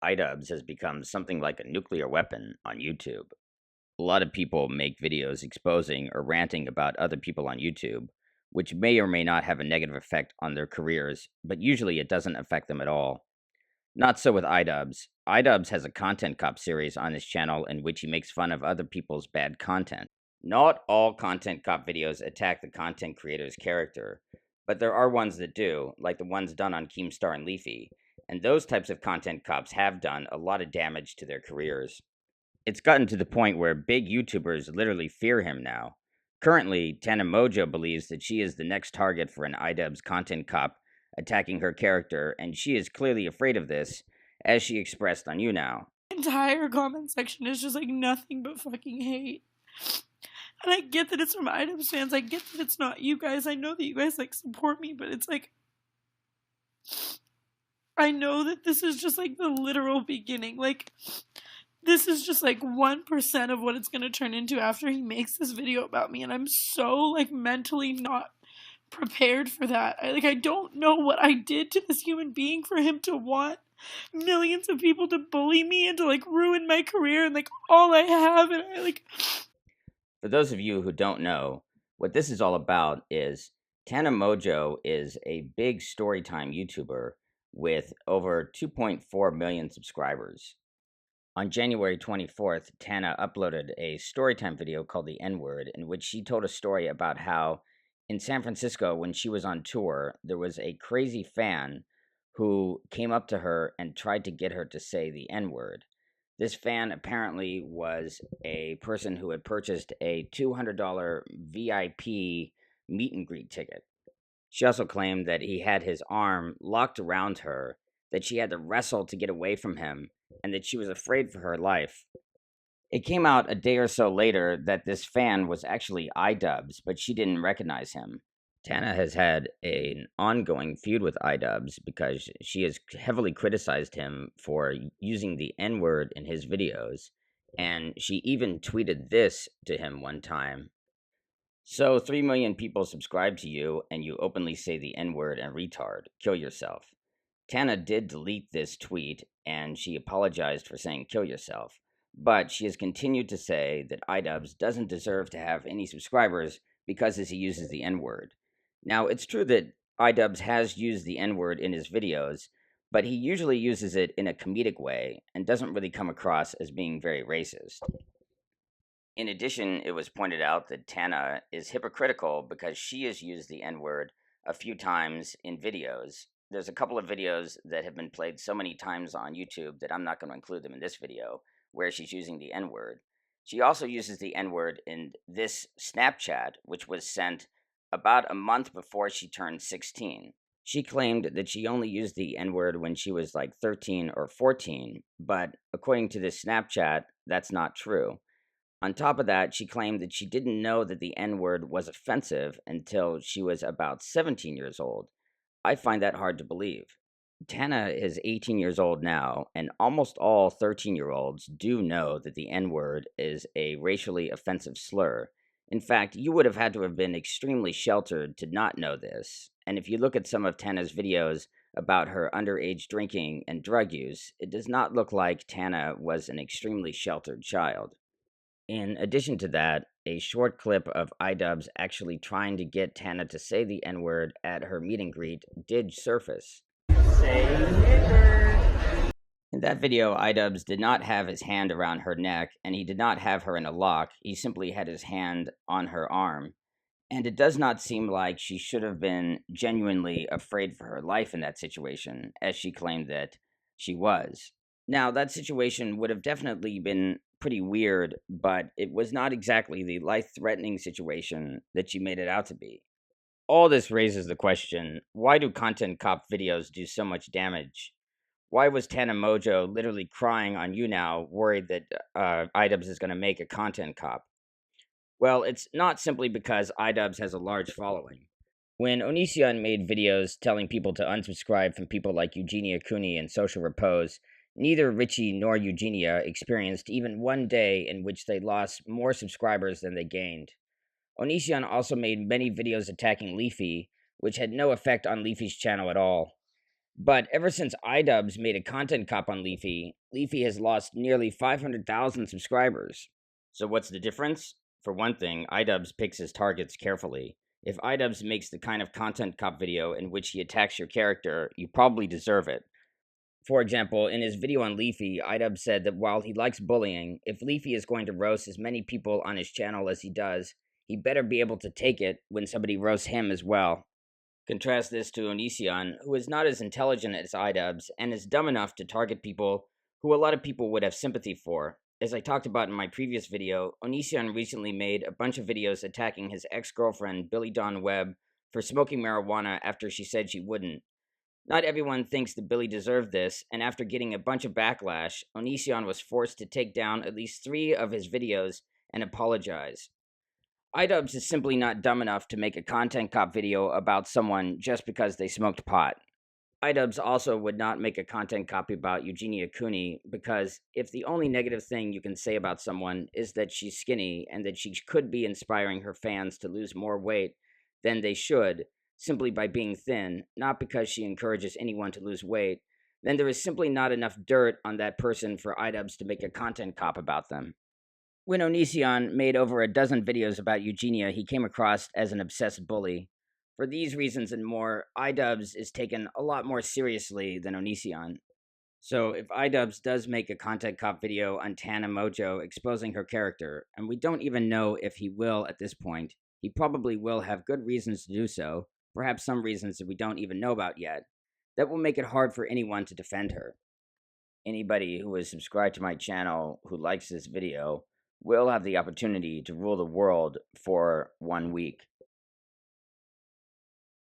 Idubbbz has become something like a nuclear weapon on YouTube. A lot of people make videos exposing or ranting about other people on YouTube, which may or may not have a negative effect on their careers, but usually it doesn't affect them at all. Not so with Idubbbz. Idubbbz has a content cop series on his channel in which he makes fun of other people's bad content. Not all content cop videos attack the content creator's character, but there are ones that do, like the ones done on Keemstar and Leafy, and those types of content cops have done a lot of damage to their careers. It's gotten to the point where big YouTubers literally fear him now. Currently, Tana Mongeau believes that she is the next target for an Idubbbz content cop attacking her character, and she is clearly afraid of this, as she expressed on YouNow. Entire comment section is just like nothing but fucking hate. And I get that it's from Idubbbz fans. I get that it's not you guys. I know that you guys like support me, but it's like I know that this is just like the literal beginning. Like this is just like 1% of what it's gonna turn into after he makes this video about me, and I'm so like mentally not prepared for that. I don't know what I did to this human being for him to want millions of people to bully me and to like ruin my career and like all I have, and I like. For those of you who don't know, what this is all about is Tana Mongeau is a big storytime YouTuber with over 2.4 million subscribers. On January 24th, Tana uploaded a storytime video called The N-Word, in which she told a story about how in San Francisco, when she was on tour, there was a crazy fan who came up to her and tried to get her to say the N-word. This fan apparently was a person who had purchased a $200 VIP meet and greet ticket. She also claimed that he had his arm locked around her, that she had to wrestle to get away from him, and that she was afraid for her life. It came out a day or so later that this fan was actually Idubbbz, but she didn't recognize him. Tana has had an ongoing feud with Idubbbz because she has heavily criticized him for using the N-word in his videos, and she even tweeted this to him one time. So 3 million people subscribe to you, and you openly say the N-word and retard. Kill yourself. Tana did delete this tweet, and she apologized for saying kill yourself, but she has continued to say that Idubbbz doesn't deserve to have any subscribers because he uses the N-word. Now, it's true that Idubbbz has used the N-word in his videos, but he usually uses it in a comedic way and doesn't really come across as being very racist. In addition, it was pointed out that Tana is hypocritical because she has used the N-word a few times in videos. There's a couple of videos that have been played so many times on YouTube that I'm not going to include them in this video, where she's using the N-word. She also uses the N-word in this Snapchat, which was sent about a month before she turned 16. She claimed that she only used the N-word when she was like 13 or 14, but according to this Snapchat, that's not true. On top of that, she claimed that she didn't know that the N-word was offensive until she was about 17 years old. I find that hard to believe. Tana is 18 years old now, and almost all 13-year-olds do know that the N-word is a racially offensive slur. In fact, you would have had to have been extremely sheltered to not know this, and if you look at some of Tana's videos about her underage drinking and drug use, it does not look like Tana was an extremely sheltered child. In addition to that, a short clip of Idubbbz actually trying to get Tana to say the N-word at her meet and greet did surface. Say nigger. In that video, Idubbbz did not have his hand around her neck, and he did not have her in a lock. He simply had his hand on her arm. And it does not seem like she should have been genuinely afraid for her life in that situation, as she claimed that she was. Now, that situation would have definitely been pretty weird, but it was not exactly the life-threatening situation that she made it out to be. All this raises the question, why do content cop videos do so much damage? Why was Tana Mongeau literally crying on YouNow, worried that Idubbbz is going to make a content cop? Well, it's not simply because Idubbbz has a large following. When Onision made videos telling people to unsubscribe from people like Eugenia Cooney and Social Repose, neither Richie nor Eugenia experienced even one day in which they lost more subscribers than they gained. Onision also made many videos attacking Leafy, which had no effect on Leafy's channel at all. But ever since Idubbbz made a content cop on Leafy, Leafy has lost nearly 500,000 subscribers. So what's the difference? For one thing, Idubbbz picks his targets carefully. If Idubbbz makes the kind of content cop video in which he attacks your character, you probably deserve it. For example, in his video on Leafy, Idubbbz said that while he likes bullying, if Leafy is going to roast as many people on his channel as he does, he better be able to take it when somebody roasts him as well. Contrast this to Onision, who is not as intelligent as Idubbbz and is dumb enough to target people who a lot of people would have sympathy for. As I talked about in my previous video, Onision recently made a bunch of videos attacking his ex-girlfriend Billy Dawn Webb for smoking marijuana after she said she wouldn't. Not everyone thinks that Billy deserved this, and after getting a bunch of backlash, Onision was forced to take down at least 3 of his videos and apologize. Idubbbz is simply not dumb enough to make a content cop video about someone just because they smoked pot. Idubbbz also would not make a content copy about Eugenia Cooney because if the only negative thing you can say about someone is that she's skinny and that she could be inspiring her fans to lose more weight than they should simply by being thin, not because she encourages anyone to lose weight, then there is simply not enough dirt on that person for Idubbbz to make a content cop about them. When Onision made over a dozen videos about Eugenia, he came across as an obsessed bully. For these reasons and more, Idubbbz is taken a lot more seriously than Onision. So if Idubbbz does make a content cop video on Tana Mongeau exposing her character, and we don't even know if he will at this point, he probably will have good reasons to do so, perhaps some reasons that we don't even know about yet, that will make it hard for anyone to defend her. Anybody who is subscribed to my channel who likes this video will have the opportunity to rule the world for 1 week.